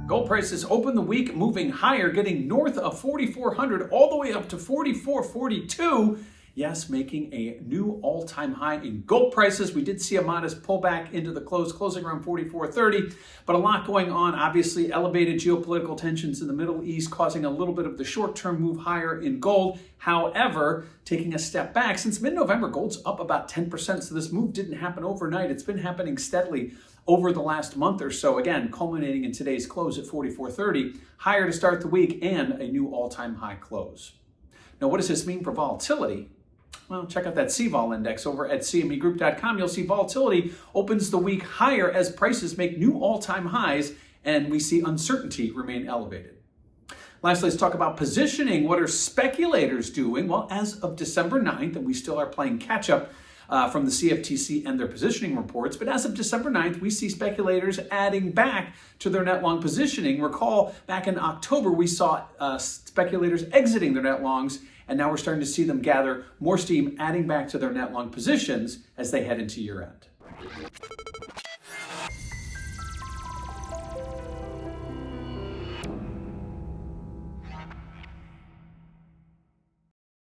Gold prices open the week moving higher, getting north of 4,400 all the way up to 4,442. Yes, making a new all-time high in gold prices. We did see a modest pullback into the close, closing around 4,430, but a lot going on. Obviously, elevated geopolitical tensions in the Middle East causing a little bit of the short-term move higher in gold. However, taking a step back, since mid-November, gold's up about 10%, so this move didn't happen overnight. It's been happening steadily over the last month or so, again, culminating in today's close at 4,430, higher to start the week and a new all-time high close. Now, what does this mean for volatility? Well, check out that CVOL index over at cmegroup.com. You'll see volatility opens the week higher as prices make new all-time highs and we see uncertainty remain elevated. Lastly, let's talk about positioning. What are speculators doing? Well, as of December 9th, and we still are playing catch-up from the CFTC and their positioning reports, but as of December 9th, we see speculators adding back to their net long positioning. Recall, back in October, we saw speculators exiting their net longs, and now we're starting to see them gather more steam, adding back to their net long positions as they head into year end.